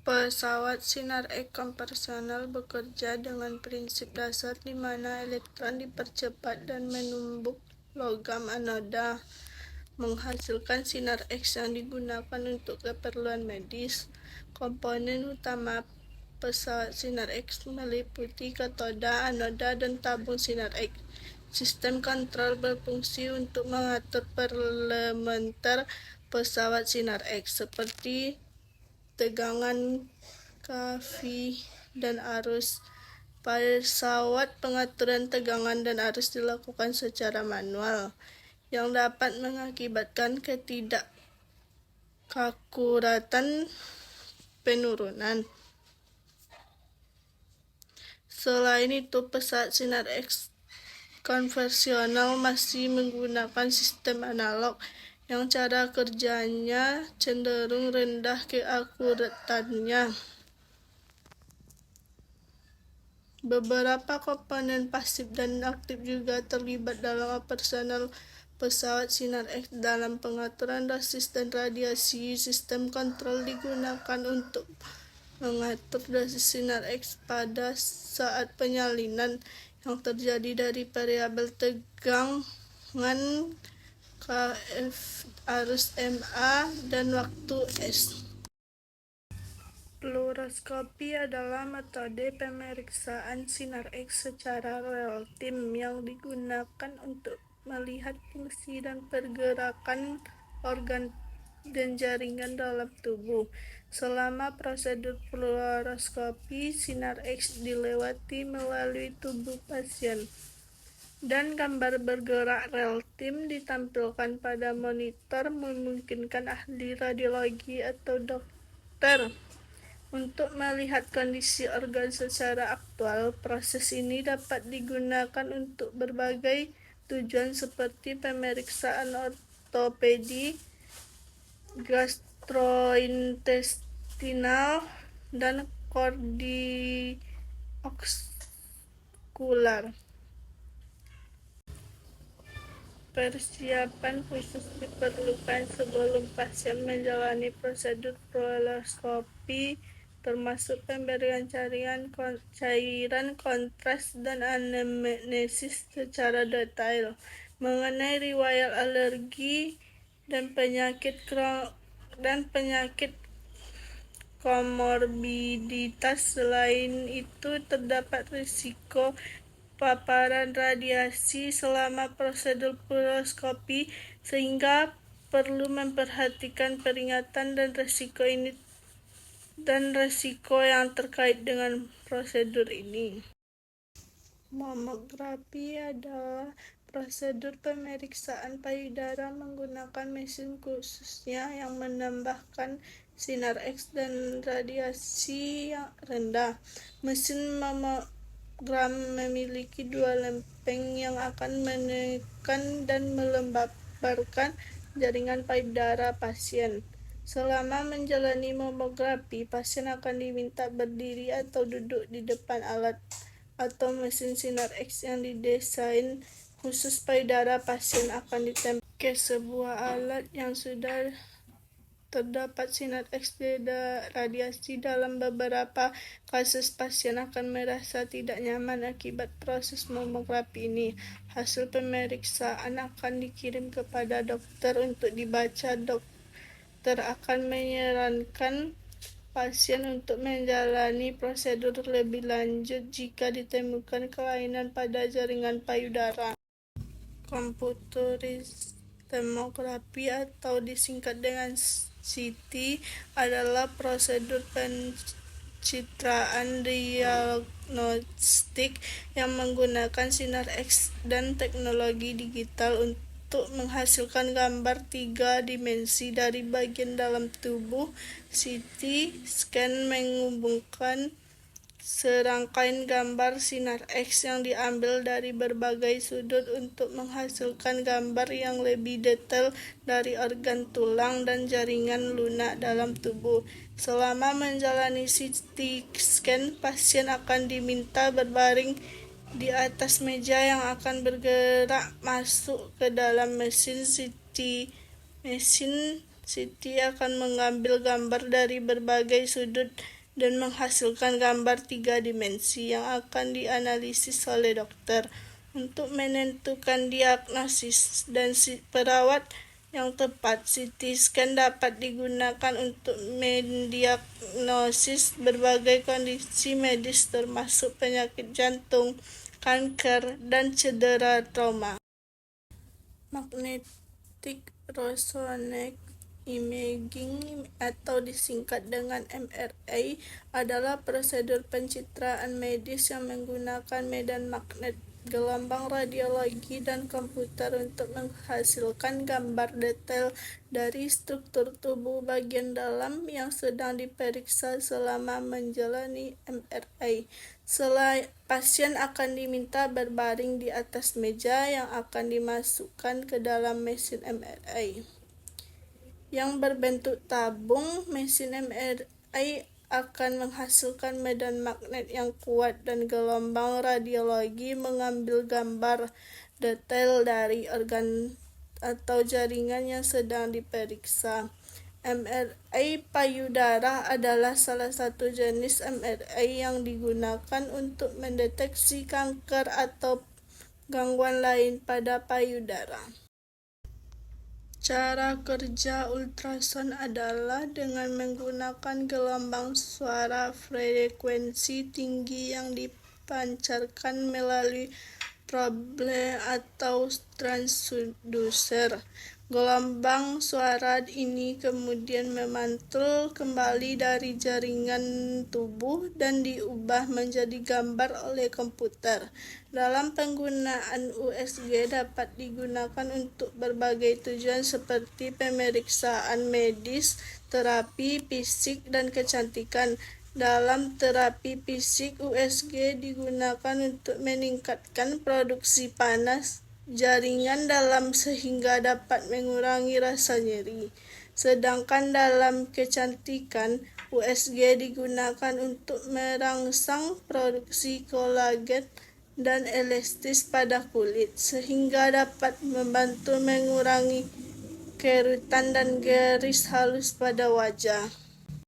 Pesawat sinar X konvensional bekerja dengan prinsip dasar di mana elektron dipercepat dan menumbuk logam anoda, menghasilkan sinar X yang digunakan untuk keperluan medis. Komponen utama pesawat sinar X meliputi katoda, anoda, dan tabung sinar X. Sistem kontrol berfungsi untuk mengatur parameter pesawat sinar X seperti tegangan, KV, dan arus. Pesawat pengaturan tegangan dan arus dilakukan secara manual, yang dapat mengakibatkan ketidakakuratan penurunan. Selain itu, pesawat sinar X konvensional masih menggunakan sistem analog yang cara kerjanya cenderung rendah keakuratannya. Beberapa komponen pasif dan aktif juga terlibat dalam operasional pesawat sinar X. Dalam pengaturan dosis dan radiasi, sistem kontrol digunakan untuk mengatur dosis sinar X pada saat penyalinan yang terjadi dari variabel tegangan, KF, arus MA, dan waktu S. Fluoroskopi adalah metode pemeriksaan sinar X secara real-time yang digunakan untuk melihat fungsi dan pergerakan organ dan jaringan dalam tubuh. Selama prosedur fluoroskopi, sinar X dilewati melalui tubuh pasien, dan gambar bergerak real-time ditampilkan pada monitor, memungkinkan ahli radiologi atau dokter untuk melihat kondisi organ secara aktual. Proses ini dapat digunakan untuk berbagai tujuan seperti pemeriksaan ortopedi, gastrointestinal, dan kardiovaskular. Persiapan khusus diperlukan sebelum pasien menjalani prosedur fluoroskopi, termasuk pemberian cairan kontras dan anamnesis secara detail mengenai riwayat alergi dan penyakit komorbiditas. Selain itu, terdapat risiko paparan radiasi selama prosedur fluoroskopi, sehingga perlu memperhatikan peringatan dan risiko yang terkait dengan prosedur ini. Mamografi adalah prosedur pemeriksaan payudara menggunakan mesin khususnya yang menambahkan sinar X dan radiasi yang rendah. Mesin mamogram memiliki dua lempeng yang akan menekan dan melemparkan jaringan payudara pasien. Selama menjalani mamografi, pasien akan diminta berdiri atau duduk di depan alat atau mesin sinar X yang didesain khusus. Payudara pasien akan ditempel ke sebuah alat yang sudah terdapat sinar X radiasi. Dalam beberapa kasus, pasien akan merasa tidak nyaman akibat proses mamografi ini. Hasil pemeriksaan akan dikirim kepada dokter untuk dibaca. Dokter akan menyarankan pasien untuk menjalani prosedur lebih lanjut jika ditemukan kelainan pada jaringan payudara. Computerized tomography atau disingkat dengan CT adalah prosedur pencitraan diagnostik yang menggunakan sinar X dan teknologi digital untuk menghasilkan gambar 3 dimensi dari bagian dalam tubuh. CT scan menghubungkan serangkaian gambar sinar X yang diambil dari berbagai sudut untuk menghasilkan gambar yang lebih detail dari organ, tulang, dan jaringan lunak dalam tubuh. Selama menjalani CT scan, pasien akan diminta berbaring di atas meja yang akan bergerak masuk ke dalam mesin CT. Mesin Siti akan mengambil gambar dari berbagai sudut dan menghasilkan gambar 3 dimensi yang akan dianalisis oleh dokter untuk menentukan diagnosis dan perawat yang tepat. CT scan dapat digunakan untuk mendiagnosis berbagai kondisi medis termasuk penyakit jantung, kanker, dan cedera trauma. Magnetic Resonance Imaging atau disingkat dengan MRI adalah prosedur pencitraan medis yang menggunakan medan magnet, gelombang radiologi, dan komputer untuk menghasilkan gambar detail dari struktur tubuh bagian dalam yang sedang diperiksa selama menjalani MRI. Pasien akan diminta berbaring di atas meja yang akan dimasukkan ke dalam mesin MRI yang berbentuk tabung. Mesin MRI akan menghasilkan medan magnet yang kuat dan gelombang radiologi mengambil gambar detail dari organ atau jaringan yang sedang diperiksa. MRI payudara adalah salah satu jenis MRI yang digunakan untuk mendeteksi kanker atau gangguan lain pada payudara. Cara kerja ultrasound adalah dengan menggunakan gelombang suara frekuensi tinggi yang dipancarkan melalui probe atau transducer. Gelombang suara ini kemudian memantul kembali dari jaringan tubuh dan diubah menjadi gambar oleh komputer. Dalam penggunaan, USG dapat digunakan untuk berbagai tujuan seperti pemeriksaan medis, terapi fisik, dan kecantikan. Dalam terapi fisik, USG digunakan untuk meningkatkan produksi panas jaringan dalam sehingga dapat mengurangi rasa nyeri. Sedangkan dalam kecantikan, USG digunakan untuk merangsang produksi kolagen dan elastis pada kulit sehingga dapat membantu mengurangi kerutan dan garis halus pada wajah.